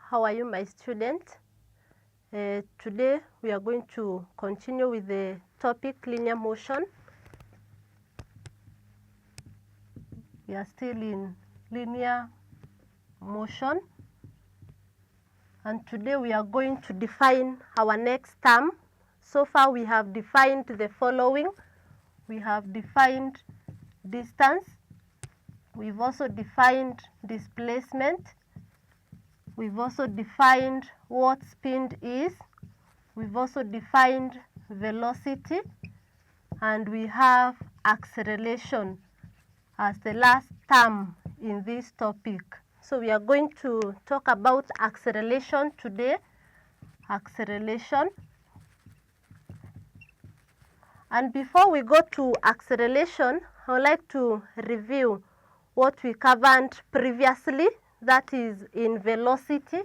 How are you, my students? Today we are going to continue with the topic linear motion. We are still in linear motion, and today we are going to define our next term. So far we have defined the following. We have defined distance. We've also defined displacement. We've also defined what speed is. We've also defined velocity, and we have acceleration as the last term in this topic. So we are going to talk about acceleration today. Acceleration. And before we go to acceleration, I would like to review what we covered previously, that is in velocity.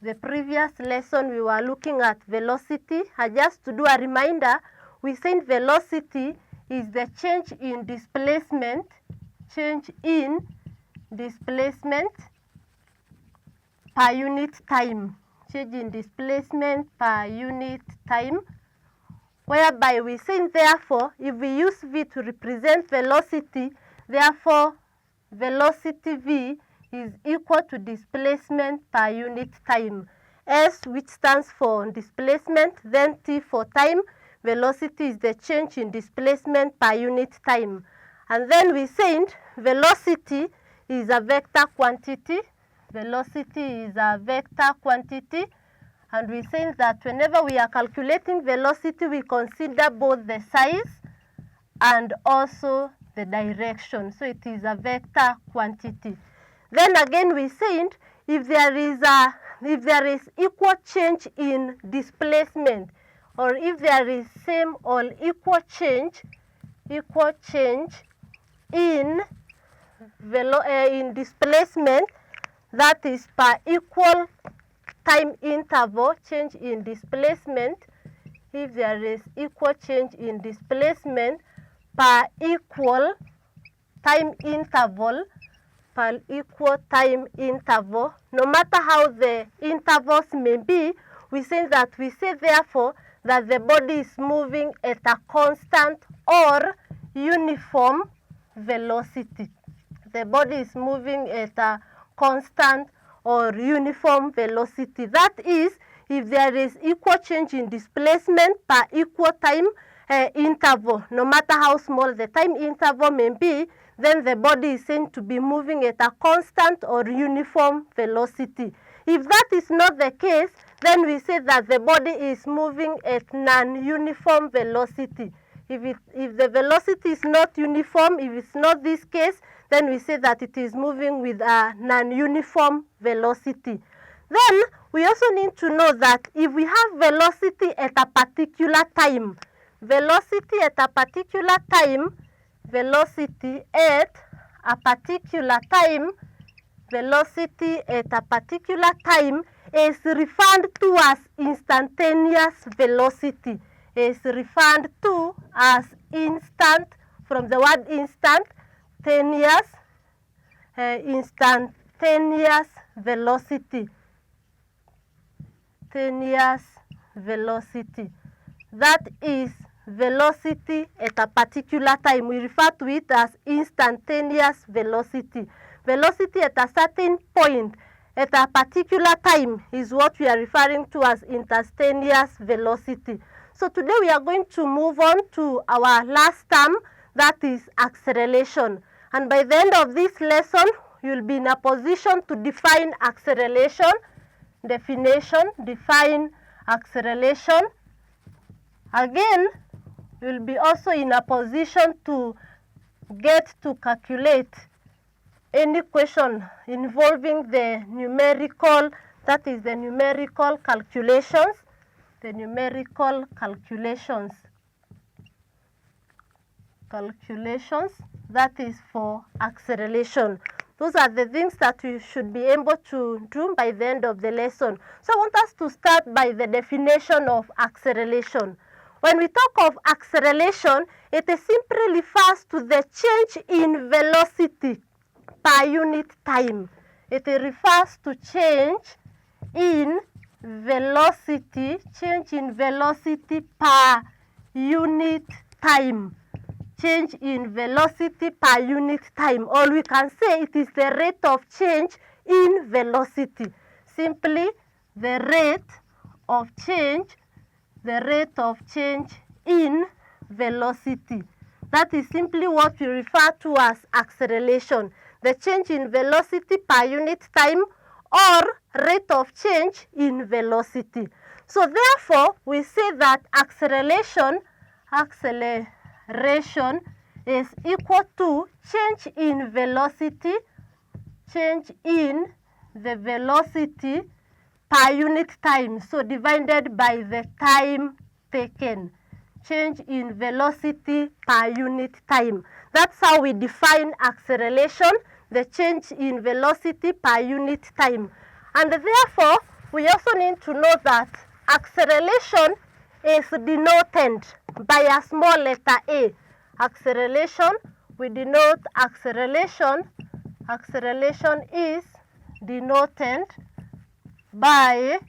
The previous lesson we were looking at velocity. Just to do a reminder, we said velocity is the change in displacement, per unit time, change in displacement per unit time, whereby we say therefore if we use V to represent velocity, therefore velocity V is equal to displacement per unit time. S, which stands for displacement, then T for time. Velocity is the change in displacement per unit time. And then we said velocity is a vector quantity. Velocity is a vector quantity. And we say that whenever we are calculating velocity, we consider both the size and also the direction. So it is a vector quantity. Then again we said if there is equal change in displacement, or if there is same or equal change in displacement, that is per equal time interval change in displacement, if there is equal change in displacement per equal time interval, no matter how the intervals may be, we say therefore that the body is moving at a constant or uniform velocity. The body is moving at a constant or uniform velocity. That is, if there is equal change in displacement per equal time interval, no matter how small the time interval may be, then the body is seen to be moving at a constant or uniform velocity. If that is not the case, then we say that the body is moving at non-uniform velocity. If the velocity is not uniform, if it's not this case, then we say that it is moving with a non-uniform velocity. Then we also need to know that if we have velocity at a particular time, velocity at a particular time is referred to as instantaneous velocity. Is referred to as instant, from the word instantaneous velocity. That is velocity at a particular time. We refer to it as instantaneous velocity. Velocity at a certain point at a particular time is what we are referring to as instantaneous velocity. So today we are going to move on to our last term, that is acceleration. And by the end of this lesson, you will be in a position to define acceleration. Define acceleration. Again, you will be also in a position to get to calculate any question involving the numerical, that is the numerical calculations. That is for acceleration. Those are the things that we should be able to do by the end of the lesson. So I want us to start by the definition of acceleration. When we talk of acceleration, it simply refers to the change in velocity per unit time. It refers to change in velocity per unit time. Change in velocity per unit time, or we can say it is the rate of change in velocity. Simply the rate of change in velocity. That is simply what we refer to as acceleration, the change in velocity per unit time or rate of change in velocity. So therefore, we say that acceleration is equal to change in velocity per unit time, so divided by the time taken. Change in velocity per unit time. That's how we define acceleration, the change in velocity per unit time. And therefore, we also need to know that acceleration is denoted by a small letter a. Acceleration, we denote acceleration is denoted by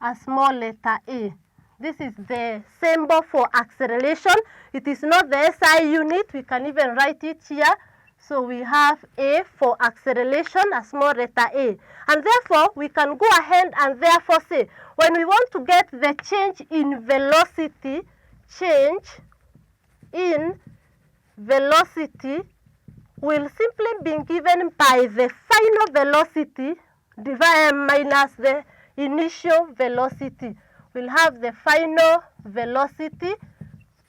a small letter a. This is the symbol for acceleration. It is not the SI unit. We can even write it here. So we have A for acceleration, a small letter A. And therefore, we can go ahead and therefore say, when we want to get the change in velocity, will simply be given by the final velocity minus the initial velocity. We'll have the final velocity.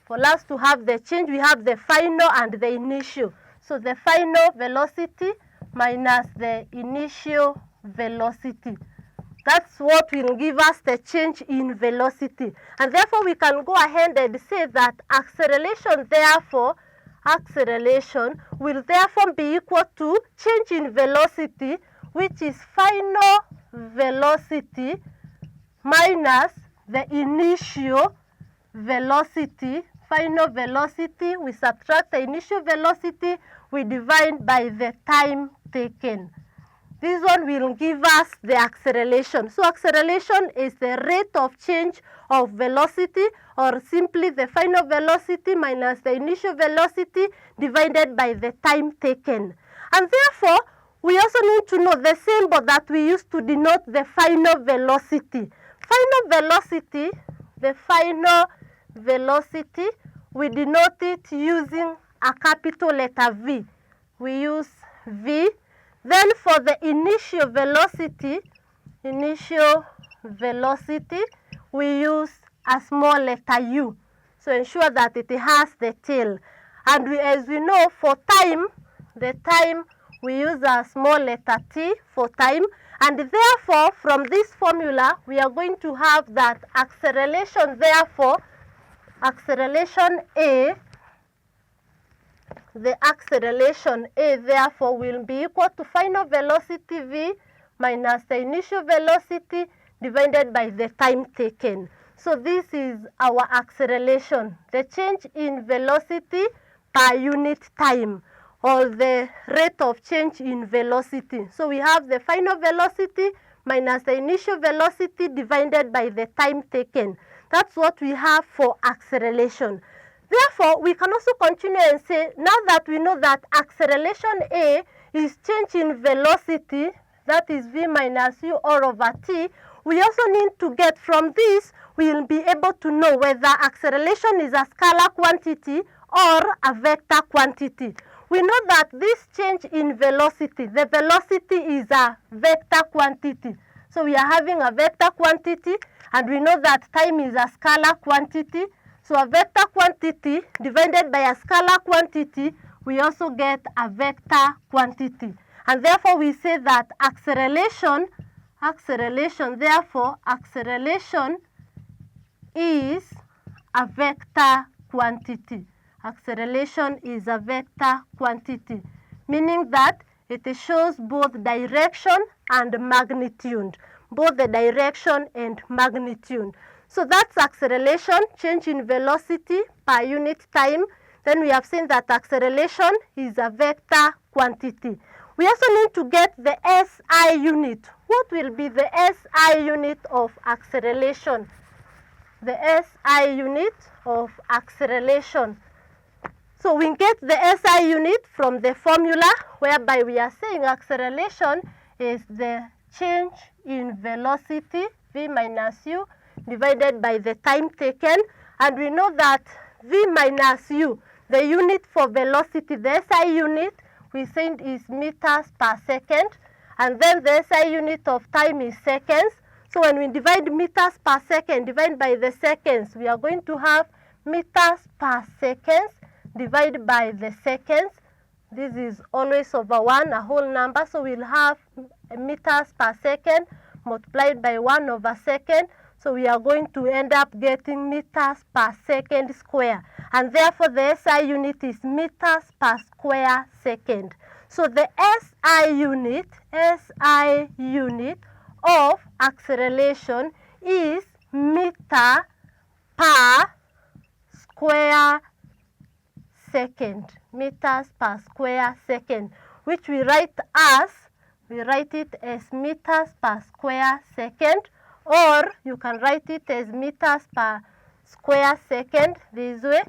For us to have the change, we have the final and the initial. So the final velocity minus the initial velocity. That's what will give us the change in velocity. And therefore, we can go ahead and say that acceleration will therefore be equal to change in velocity, which is final velocity minus the initial velocity. Final velocity, we subtract the initial velocity, we divide by the time taken. This one will give us the acceleration. So acceleration is the rate of change of velocity, or simply the final velocity minus the initial velocity divided by the time taken. And therefore, we also need to know the symbol that we use to denote the final velocity. The final velocity, we denote it using a capital letter V. We use V. Then for the initial velocity, we use a small letter U. So ensure that it has the tail. And as we know, for time, the time, we use a small letter T for time. And therefore, from this formula, we are going to have that acceleration, therefore, acceleration A therefore will be equal to final velocity V minus the initial velocity divided by the time taken. So this is our acceleration, the change in velocity per unit time, or the rate of change in velocity. So we have the final velocity minus the initial velocity divided by the time taken. That's what we have for acceleration. Therefore, we can also continue and say, now that we know that acceleration A is change in velocity, that is V minus U all over T, we also need to get from this, we will be able to know whether acceleration is a scalar quantity or a vector quantity. We know that this change in velocity, the velocity is a vector quantity. So we are having a vector quantity, and we know that time is a scalar quantity. So a vector quantity divided by a scalar quantity, we also get a vector quantity. And therefore we say that acceleration is a vector quantity. Acceleration is a vector quantity, meaning that it shows both direction and magnitude. Both the direction and magnitude. So that's acceleration, change in velocity per unit time. Then we have seen that acceleration is a vector quantity. We also need to get the SI unit. What will be the SI unit of acceleration? The SI unit of acceleration. So we get the SI unit from the formula, whereby we are saying acceleration is the change in velocity, v minus u, divided by the time taken. And we know that v minus u, the unit for velocity, the SI unit, we said is meters per second. And then the SI unit of time is seconds. So when we divide meters per second, divide by the seconds, we are going to have meters per seconds divided by the seconds. This is always over 1, a whole number. So we'll have meters per second multiplied by 1 over second. So we are going to end up getting meters per second square. And therefore the SI unit is meters per square second. So the SI unit of acceleration is meter per square second, meters per square second, which we write it as meters per square second, or you can write it as meters per square second this way,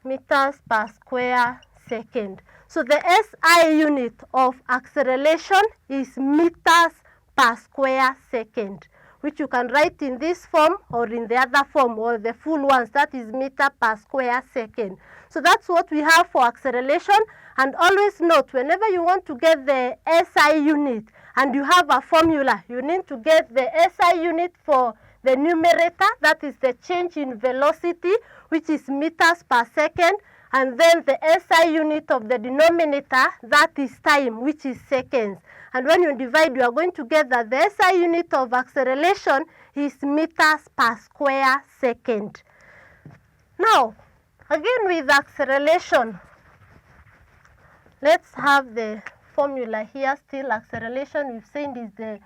meters per square second. So the SI unit of acceleration is meters per square second, which you can write in this form or in the other form, or the full ones, that is meter per square second. So that's what we have for acceleration. And always note, whenever you want to get the SI unit and you have a formula, you need to get the SI unit for the numerator, that is the change in velocity, which is meters per second, and then the SI unit of the denominator, that is time, which is seconds. And when you divide, you are going to get that the SI unit of acceleration is meters per square second. Now, again with acceleration, let's have the formula here still. Acceleration, we've seen, is the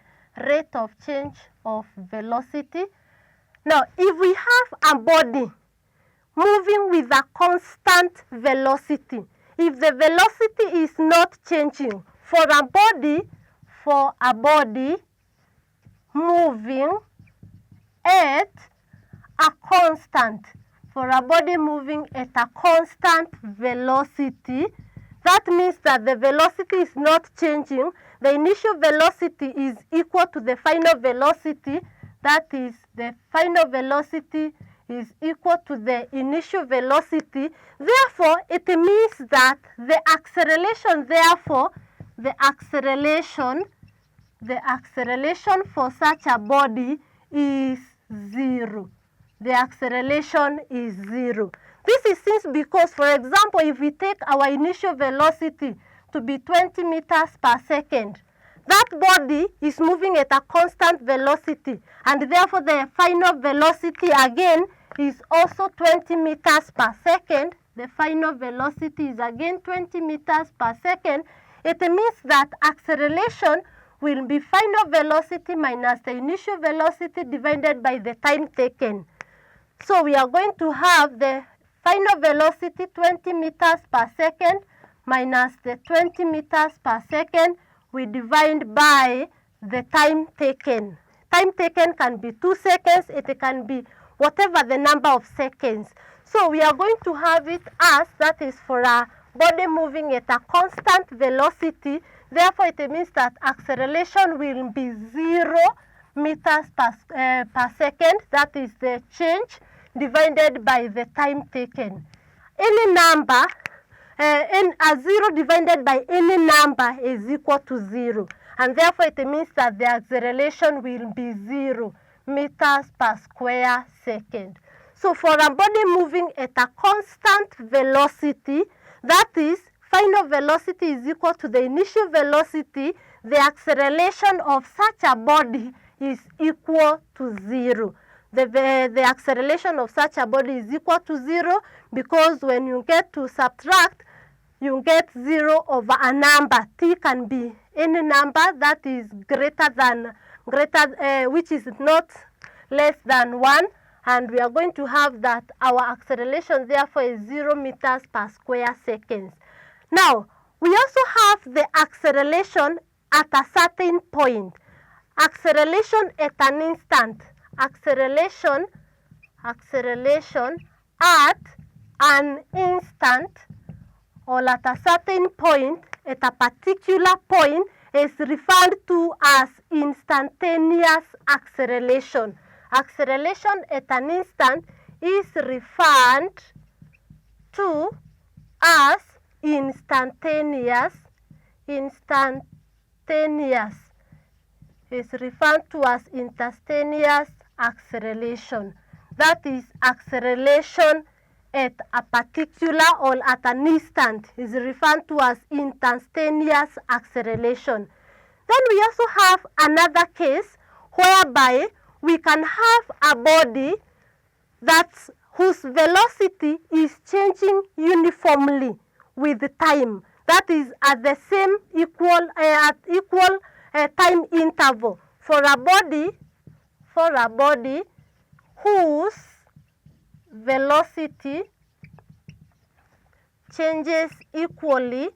rate of change of velocity. Now, if we have a body moving with a constant velocity, if the velocity is not changing, for a body moving at a constant, velocity, that means that the velocity is not changing. The initial velocity is equal to the final velocity. That is, the final velocity is equal to the initial velocity. Therefore, it means that the acceleration, the acceleration for such a body is 0. The acceleration is 0. This is since because, for example, if we take our initial velocity to be 20 meters per second, that body is moving at a constant velocity, and therefore the final velocity again is also 20 meters per second. The final velocity is again 20 meters per second. It means that acceleration will be final velocity minus the initial velocity divided by the time taken. So we are going to have the final velocity 20 meters per second minus the 20 meters per second. We divide by the time taken. Time taken can be 2 seconds, it can be whatever the number of seconds. So we are going to have it as, that is for a body moving at a constant velocity. Therefore, it means that acceleration will be 0 meters per second. That is the change divided by the time taken. Any number, a 0 divided by any number is equal to 0. And therefore, it means that the acceleration will be 0 meters per square second. So for a body moving at a constant velocity, that is, final velocity is equal to the initial velocity, the acceleration of such a body is equal to 0. The acceleration of such a body is equal to 0 because when you get to subtract, you get 0 over a number. T can be any number that is which is not less than 1, and we are going to have that our acceleration therefore is 0 meters per square seconds. Now, we also have the acceleration at a certain point. Acceleration at an instant. Acceleration at an instant or at a certain point, at a particular point, is referred to as instantaneous acceleration. Acceleration at an instant is referred to as instantaneous. Is referred to as instantaneous acceleration. That is acceleration at a particular or at an instant is referred to as instantaneous acceleration. Then we also have another case whereby we can have a body whose velocity is changing uniformly with time. That is at the same equal time interval. For a body whose velocity changes equally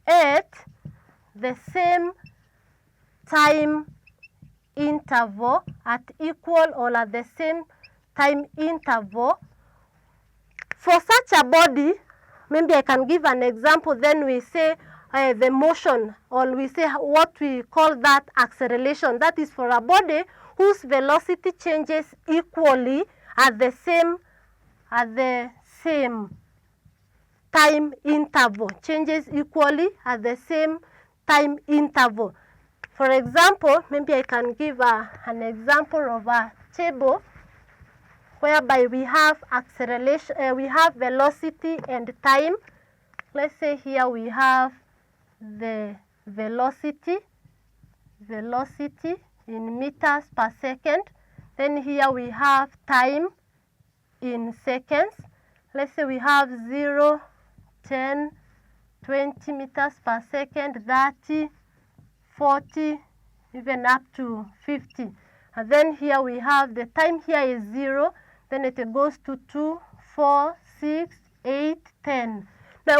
at the same time interval, at equal or at the same time interval. For such a body, maybe I can give an example, then we say the motion, or we say what we call that acceleration. That is for a body whose velocity changes equally at the same time interval. Changes equally at the same time interval. For example, maybe I can give an example of a table whereby we have acceleration, we have velocity and time. Let's say here we have the velocity in meters per second. Then here we have time in seconds. Let's say we have 0, 10, 20 meters per second, 30, 40, even up to 50. And then here we have the time here is 0, then it goes to 2, 4, 6, 8, 10. Now I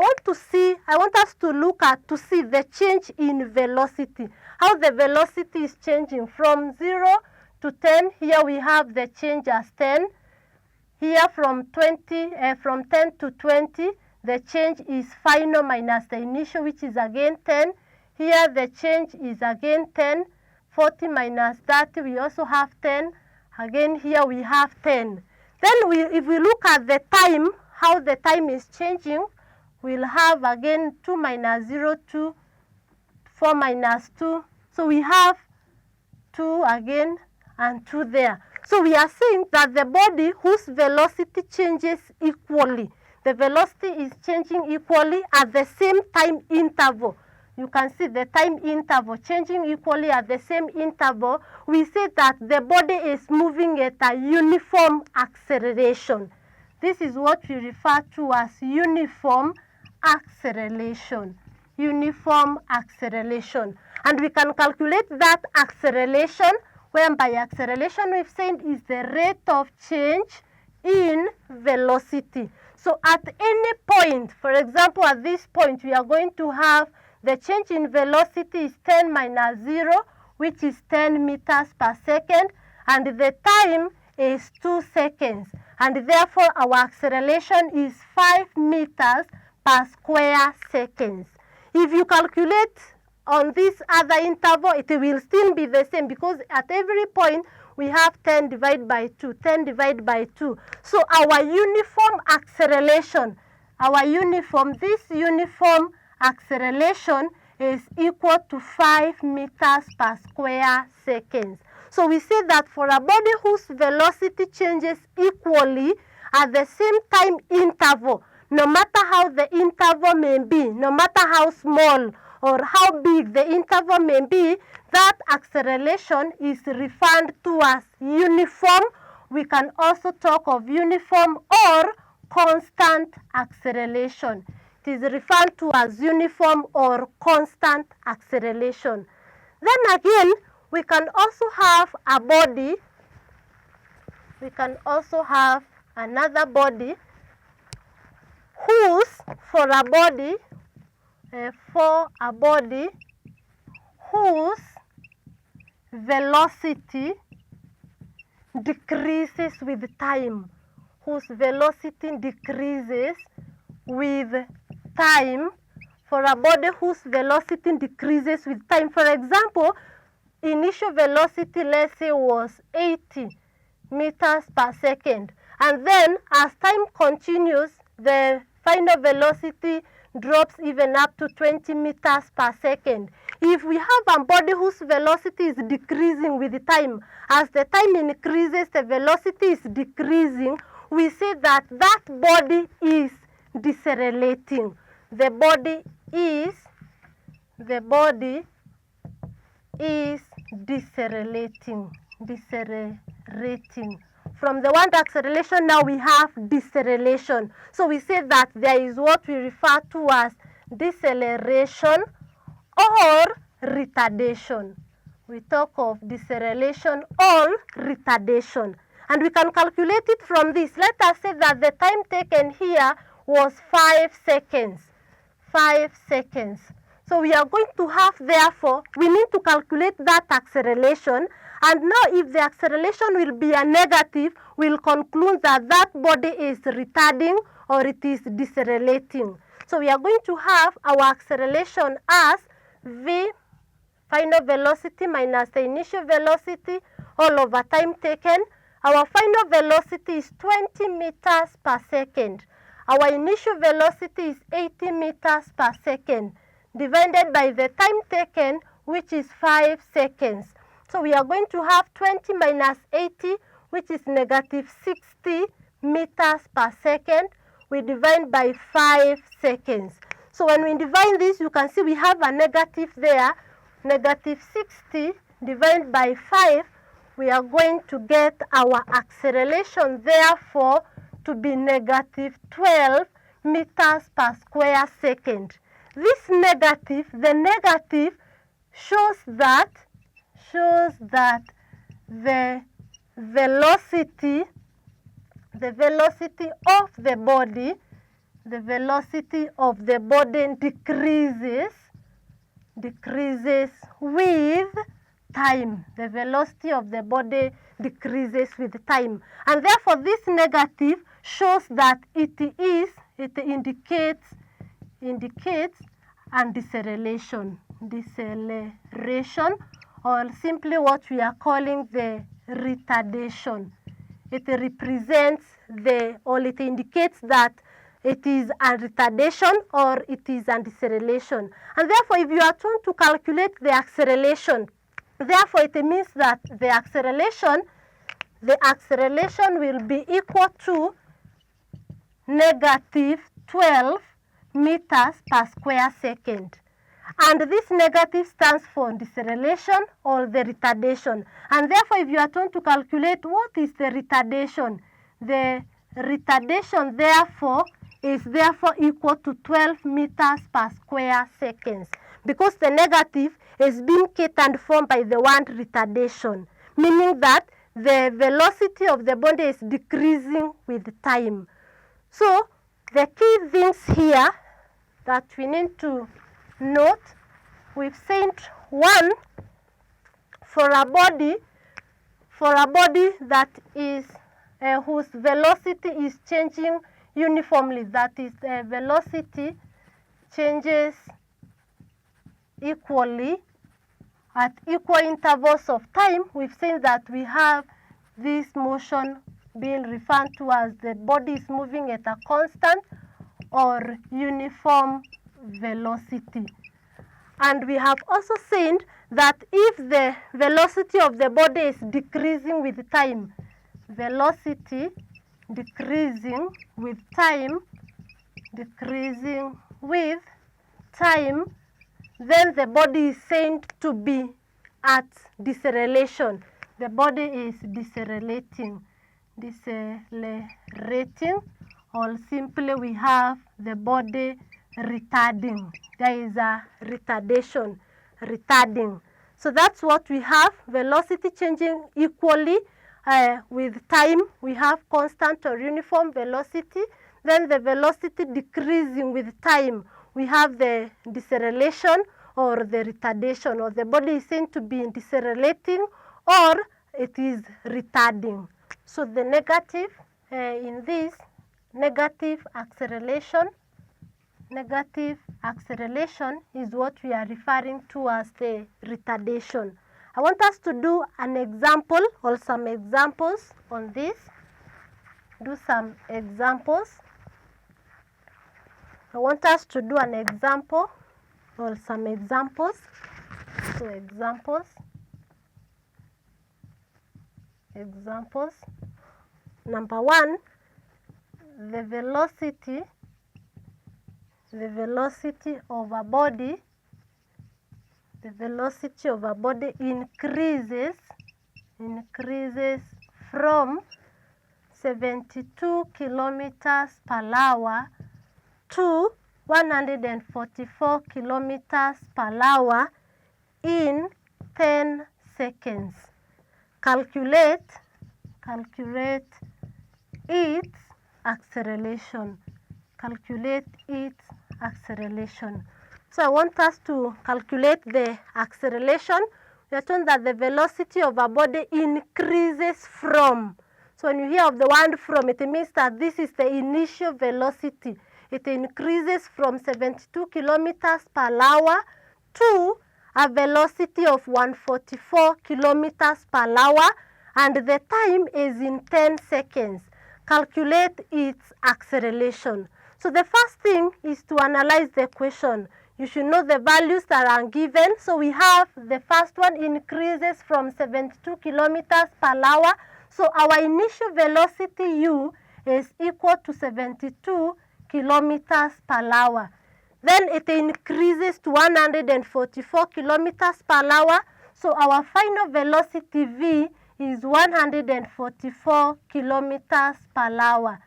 want us to look at to see the change in velocity. How the velocity is changing from 0 to 10. Here we have the change as 10. Here from 10 to 20, the change is final minus the initial, which is again 10. Here the change is again 10. 40 minus 30, we also have 10. Again here we have 10. Then if we look at the time, how the time is changing, we'll have again 2 minus 0, 2, 4 minus 2. So we have 2 again and 2 there. So we are saying that the body whose velocity changes equally, the velocity is changing equally at the same time interval. You can see the time interval changing equally at the same interval. We say that the body is moving at a uniform acceleration. This is what we refer to as uniform acceleration. Uniform acceleration. And we can calculate that acceleration, whereby acceleration we've said is the rate of change in velocity. So at any point, for example, at this point, we are going to have the change in velocity is 10 minus 0, which is 10 meters per second, and the time is 2 seconds. And therefore, our acceleration is 5 meters per square seconds. If you calculate on this other interval, it will still be the same, because at every point, we have 10 divided by 2, 10 divided by 2. So our uniform acceleration, this uniform acceleration is equal to 5 meters per square seconds. So we say that for a body whose velocity changes equally at the same time interval, no matter how the interval may be, no matter how small or how big the interval may be, that acceleration is referred to as uniform. We can also talk of uniform or constant acceleration. It is referred to as uniform or constant acceleration. Then again, We can also have a body. We can also have another body whose, for a body whose velocity decreases with time, whose velocity decreases with time, for a body whose velocity decreases with time. For example, initial velocity, let's say, was 80 meters per second, and then as time continues, the final velocity drops even up to 20 meters per second. If we have a body whose velocity is decreasing with time, as the time increases, the velocity is decreasing, we say that that body is decelerating. The body is decelerating. From the word acceleration, now we have deceleration. So we say that there is what we refer to as deceleration or retardation. We talk of deceleration or retardation. And we can calculate it from this. Let us say that the time taken here was 5 seconds. 5 seconds. So we are going to have, therefore, we need to calculate that acceleration. And now if the acceleration will be a negative, we'll conclude that that body is retarding or it is decelerating. So we are going to have our acceleration as v, final velocity minus the initial velocity, all over time taken. Our final velocity is 20 meters per second. Our initial velocity is 80 meters per second, divided by the time taken, which is 5 seconds. So we are going to have 20 minus 80, which is negative 60 meters per second. We divide by 5 seconds. So when we divide this, you can see we have a negative there. Negative 60 divided by 5, we are going to get our acceleration, therefore, to be negative 12 meters per square second. This negative, the negative shows that the velocity of the body decreases with time. The velocity of the body decreases with time. And therefore this negative shows that it indicates a deceleration, or simply what we are calling the retardation. It represents it indicates that it is a retardation or it is a deceleration. And therefore, if you are trying to calculate the acceleration, therefore it means that the acceleration will be equal to negative 12 meters per square second. And this negative stands for deceleration or the retardation. And therefore, if you are trying to calculate what is the retardation therefore is equal to 12 meters per square seconds, because the negative is being catered from by the word retardation, meaning that the velocity of the body is decreasing with time. So the key things here that we need to note, we've said one, for a body that is whose velocity is changing uniformly, that is, the velocity changes equally at equal intervals of time. We've seen that we have this motion being referred to as the body is moving at a constant or uniform velocity. And we have also seen that if the velocity of the body is decreasing with time, velocity decreasing with time, then the body is said to be at deceleration. The body is decelerating, or simply we have the body retarding. There is a retardation, retarding. So that's what we have, velocity changing equally with time. We have constant or uniform velocity. Then the velocity decreasing with time. We have the deceleration or the retardation, or the body is seen to be decelerating or it is retarding. So the negative in this, negative acceleration is what we are referring to as the retardation. I want us to do an example or some examples on this. Do some examples. I want us to do an example or some examples. So examples. Number one, the velocity of a body increases from 72 kilometers per hour to 144 kilometers per hour in 10 seconds. Calculate its acceleration. So I want us to calculate the acceleration. We are told that the velocity of a body increases from. So when you hear of the word from, it means that this is the initial velocity. It increases from 72 kilometers per hour to a velocity of 144 kilometers per hour, and the time is in 10 seconds. Calculate its acceleration. So the first thing is to analyze the equation. You should know the values that are given. So we have the first one, increases from 72 kilometers per hour. So our initial velocity u is equal to 72 kilometers per hour. Then it increases to 144 kilometers per hour. So our final velocity v is 144 kilometers per hour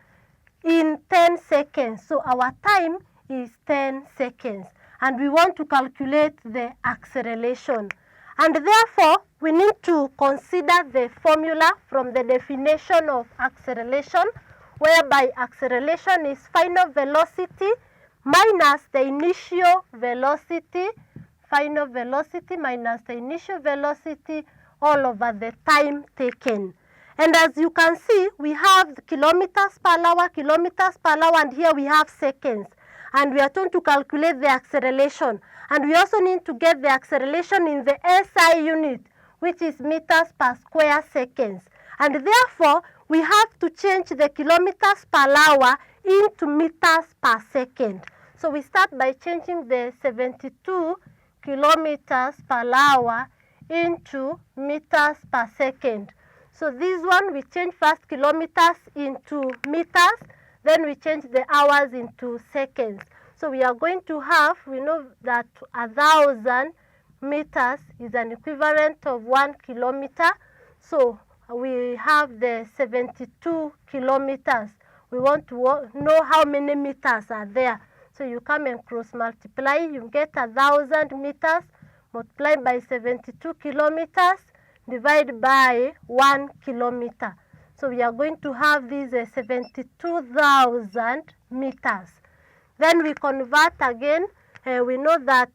in 10 seconds. So our time is 10 seconds. And we want to calculate the acceleration. And therefore, we need to consider the formula from the definition of acceleration, whereby acceleration is final velocity minus the initial velocity, final velocity minus the initial velocity all over the time taken. And as you can see, we have kilometers per hour, and here we have seconds. And we are told to calculate the acceleration. And we also need to get the acceleration in the SI unit, which is meters per square seconds. And therefore, we have to change the kilometers per hour into meters per second. So we start by changing the 72 kilometers per hour into meters per second. So this one, we change first kilometers into meters, then we change the hours into seconds. So we are going to have, we know that 1,000 meters is an equivalent of 1 kilometer. So we have the 72 kilometers. We want to know how many meters are there. So you come and cross multiply, you get 1,000 meters multiplied by 72 kilometers divided by 1 kilometer. So we are going to have these 72,000 meters. Then we convert again. We know that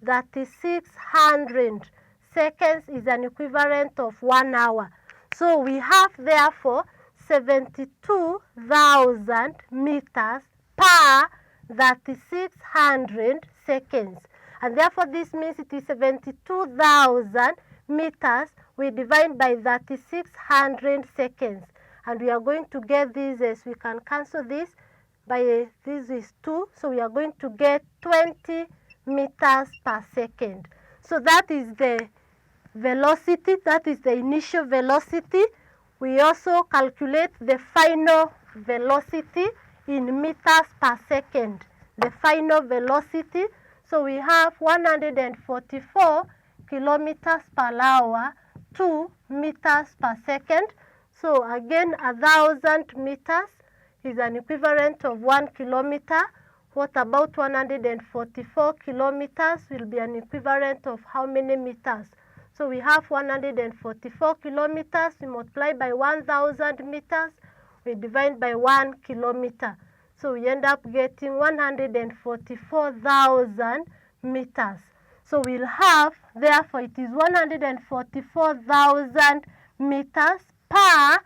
3,600 seconds is an equivalent of 1 hour. So we have therefore 72,000 meters per 3,600 seconds. And therefore this means it is 72,000 meters we divide by 3,600 seconds. And we are going to get this as we can cancel this by this is 2. So we are going to get 20 meters per second. So that is the velocity, that is the initial velocity. We also calculate the final velocity in meters per second, the final velocity. So we have 144 kilometers per hour, 2 meters per second. So again, 1,000 meters is an equivalent of 1 kilometer. What about 144 kilometers will be an equivalent of how many meters? So we have 144 kilometers. We multiply by 1,000 meters. We divide by 1 kilometer. So we end up getting 144,000 meters. So we'll have, therefore, it is 144,000 meters per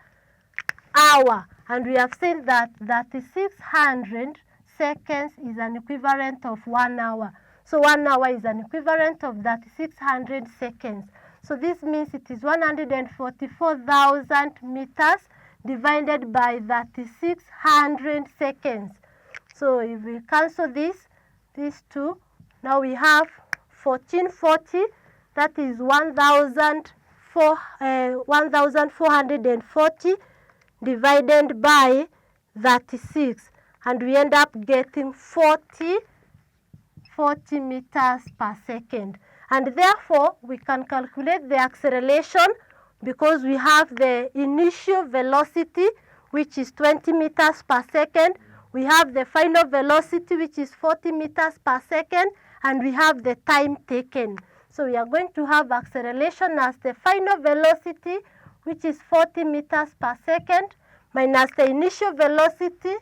hour. And we have seen that 3,600 seconds is an equivalent of 1 hour. So 1 hour is an equivalent of 3,600 seconds. So this means it is 144,000 meters divided by 3,600 seconds. So if we cancel these two, now we have 1440, that is 1,440 divided by 36, and we end up getting 40 meters per second. And therefore, we can calculate the acceleration because we have the initial velocity, which is 20 meters per second. We have the final velocity, which is 40 meters per second, and we have the time taken. So we are going to have acceleration as the final velocity, which is 40 meters per second, minus the initial velocity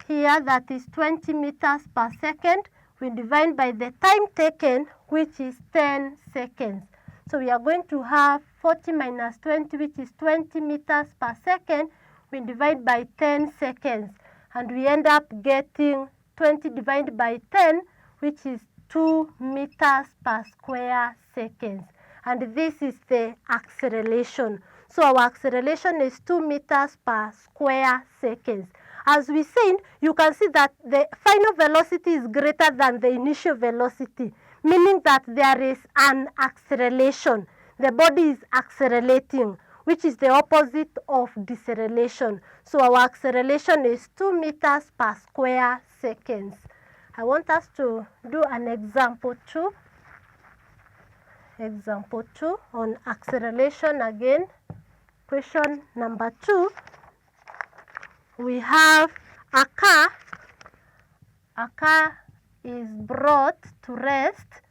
here, that is 20 meters per second. We divide by the time taken, which is 10 seconds. So we are going to have 40 minus 20, which is 20 meters per second. We divide by 10 seconds. And we end up getting 20 divided by 10, which is 2 meters per square seconds. And this is the acceleration. So our acceleration is 2 meters per square seconds. As we said, you can see that the final velocity is greater than the initial velocity, meaning that there is an acceleration. The body is accelerating, which is the opposite of deceleration. So our acceleration is 2 meters per square seconds. I want us to do an example 2. Example 2 on acceleration again. Question number 2. We have a car. A car is brought to rest.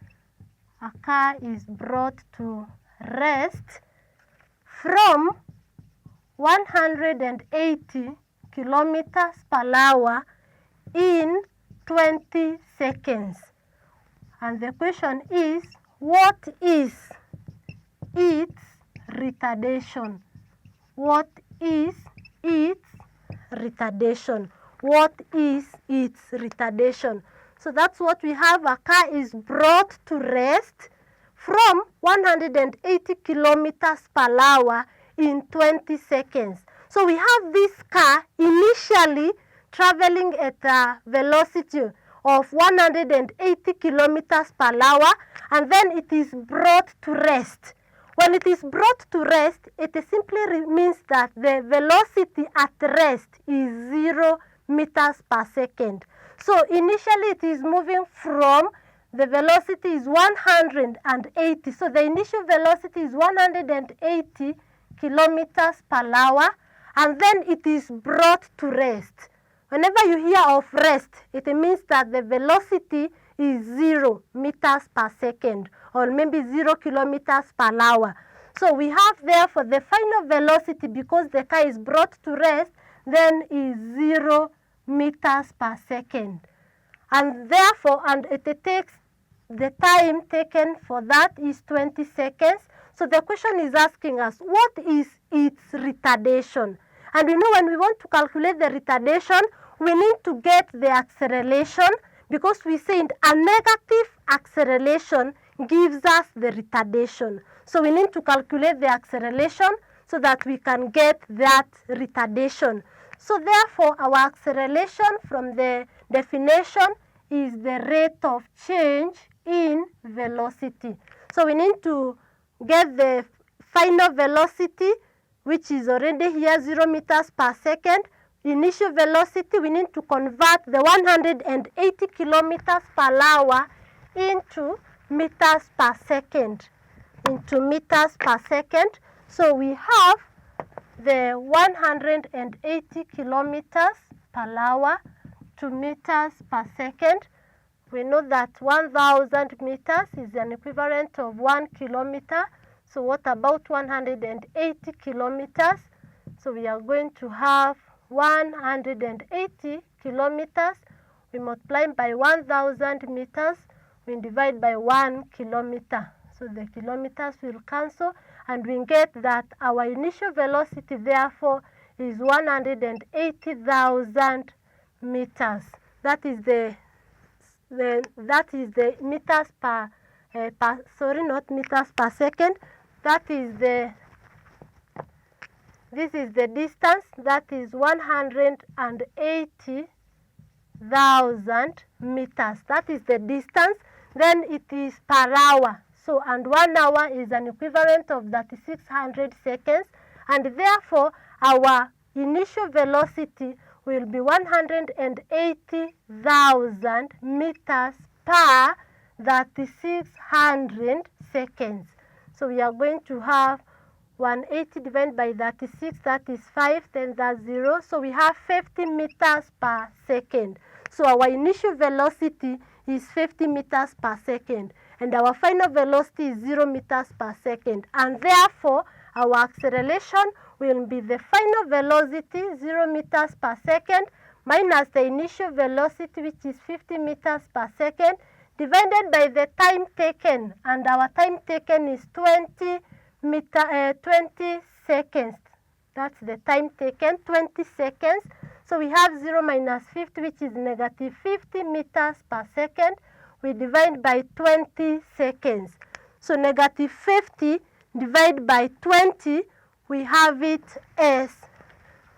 A car is brought to rest from 180 kilometers per hour in 20 seconds. And the question is, what is its retardation? What is its retardation? What is its retardation? So that's what we have. A car is brought to rest from 180 kilometers per hour in 20 seconds. So we have this car initially traveling at a velocity of 180 kilometers per hour, and then it is brought to rest. When it is brought to rest, it simply means that the velocity at rest is 0 meters per second. So initially it is moving from, the velocity is 180. So the initial velocity is 180 kilometers per hour, and then it is brought to rest. Whenever you hear of rest, it means that the velocity is 0 meters per second, or maybe 0 kilometers per hour. So we have therefore the final velocity, because the car is brought to rest, then is 0 meters per second. And therefore, and it takes, the time taken for that is 20 seconds. So the question is asking us, what is its retardation? And we know when we want to calculate the retardation, we need to get the acceleration, because we said a negative acceleration gives us the retardation. So we need to calculate the acceleration so that we can get that retardation. So therefore, our acceleration from the definition is the rate of change in velocity. So we need to get the final velocity, which is already here 0 meters per second. Initial velocity, we need to convert the 180 kilometers per hour into meters per second. So we have the 180 kilometers per hour to meters per second. We know that 1,000 meters is an equivalent of 1 kilometer. So what about 180 kilometers? So we are going to have 180 kilometers. We multiply by 1,000 meters. We divide by 1 kilometer. So the kilometers will cancel, and we get that our initial velocity therefore is 180,000 meters. That is the meters per not meters per second. This is the distance, that is 180,000 meters. That is the distance. Then it is per hour. So, and 1 hour is an equivalent of 3,600 seconds, and therefore our initial velocity will be 180,000 meters per 3,600 seconds. So we are going to have 180 divided by 36, that is 5, then that's 0. So we have 50 meters per second. So our initial velocity is 50 meters per second, and our final velocity is 0 meters per second. And therefore, our acceleration will be the final velocity, 0 meters per second, minus the initial velocity, which is 50 meters per second, divided by the time taken. And our time taken is 20 seconds. That's the time taken, 20 seconds. So we have 0 minus 50, which is negative 50 meters per second. We divide by 20 seconds. So negative 50 divided by 20, we have it as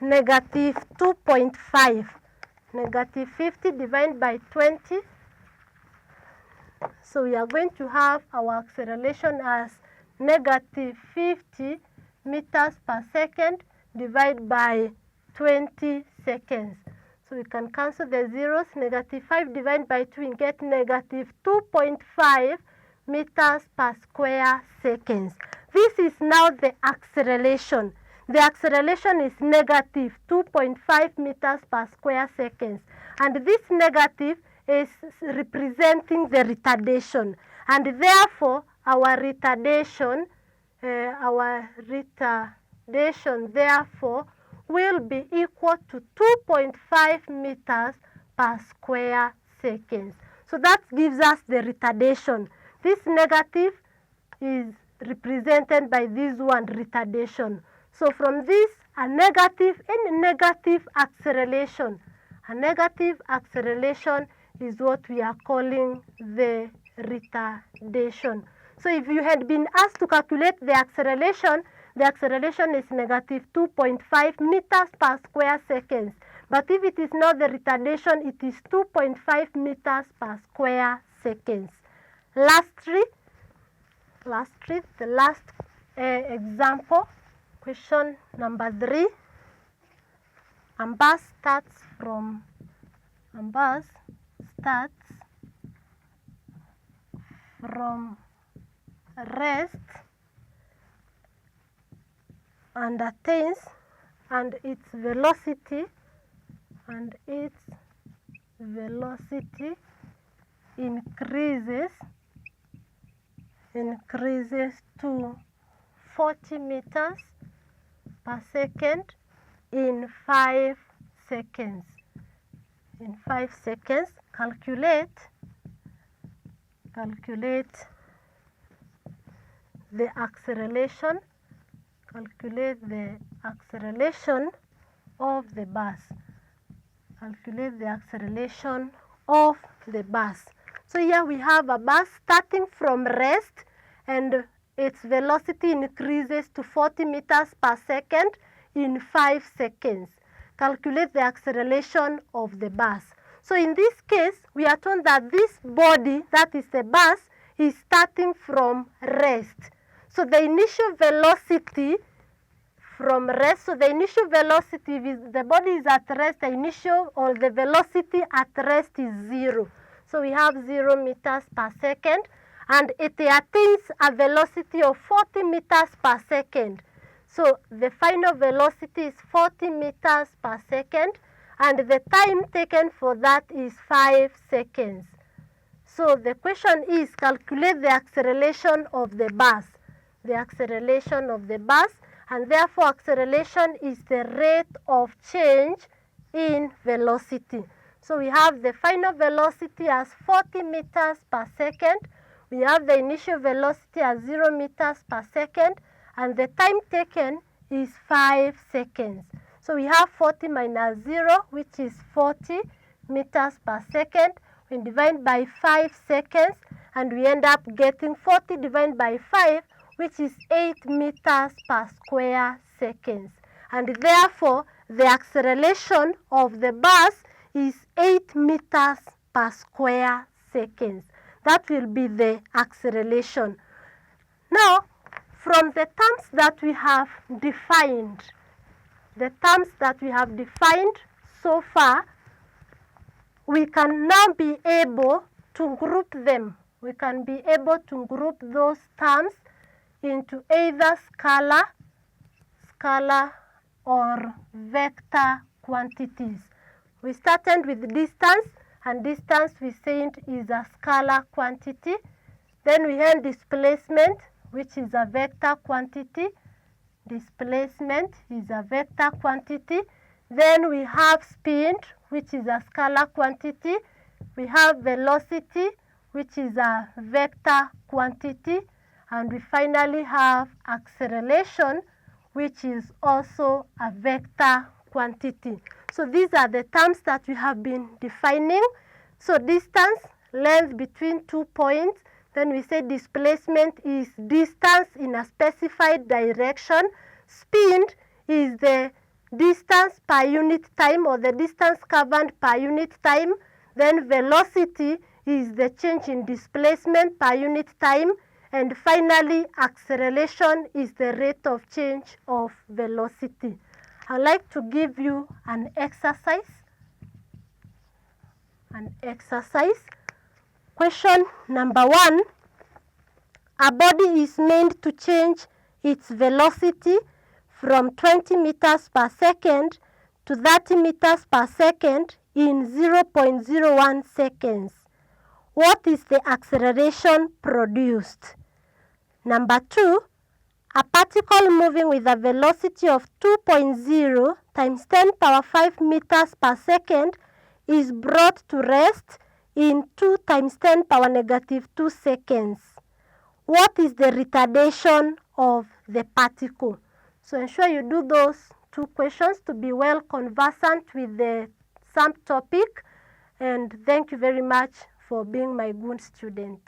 negative 2.5. Negative 50 divided by 20. So we are going to have our acceleration as negative 50 meters per second divided by 20 seconds. So we can cancel the zeros. Negative 5 divided by 2 and get negative 2.5 meters per square seconds. This is now the acceleration. The acceleration is negative 2.5 meters per square seconds. And this negative is representing the retardation. And therefore, our retardation therefore will be equal to 2.5 meters per square seconds. So that gives us the retardation. This negative is represented by this one, retardation. So from this, a negative acceleration is what we are calling the retardation. So if you had been asked to calculate the acceleration is negative 2.5 meters per square seconds. But if it is not the retardation, it is 2.5 meters per square seconds. Lastly, the last example, question number 3. A bus starts from rest and attains, and its velocity increases to 40 meters per second in 5 seconds. In 5 seconds, calculate the acceleration. Calculate the acceleration of the bus. Calculate the acceleration of the bus. So here we have a bus starting from rest, and its velocity increases to 40 meters per second in 5 seconds. Calculate the acceleration of the bus. So in this case, we are told that this body, that is the bus, is starting from rest. So the initial velocity from rest, so the initial velocity, if the body is at rest, the initial or the velocity at rest is 0. So we have 0 meters per second, and it attains a velocity of 40 meters per second. So the final velocity is 40 meters per second, and the time taken for that is 5 seconds. So the question is, calculate the acceleration of the bus. the acceleration of the bus, and therefore acceleration is the rate of change in velocity. So we have the final velocity as 40 meters per second. We have the initial velocity as 0 meters per second, and the time taken is 5 seconds. So we have 40 minus 0, which is 40 meters per second. We divide by 5 seconds, and we end up getting 40 divided by 5, which is 8 meters per square seconds. And therefore, the acceleration of the bus is 8 meters per square seconds. That will be the acceleration. Now, from the terms that we have defined, so far, we can now be able to group them. We can be able to group those terms into either scalar or vector quantities. We started with distance, and distance we said is a scalar quantity. Then we had displacement, which is a vector quantity. Displacement is a vector quantity. Then we have speed, which is a scalar quantity. We have velocity, which is a vector quantity. And we finally have acceleration, which is also a vector quantity. So these are the terms that we have been defining. So distance, length between 2 points. Then we say displacement is distance in a specified direction. Speed is the distance per unit time, or the distance covered per unit time. Then velocity is the change in displacement per unit time. And finally, acceleration is the rate of change of velocity. I'd like to give you an exercise. Question number 1. A body is meant to change its velocity from 20 meters per second to 30 meters per second in 0.01 seconds. What is the acceleration produced? Number 2, a particle moving with a velocity of 2.0 times 10 power 5 meters per second is brought to rest in 2 times 10 power negative 2 seconds. What is the retardation of the particle? So ensure you do those 2 questions to be well conversant with the same topic. And thank you very much for being my good student.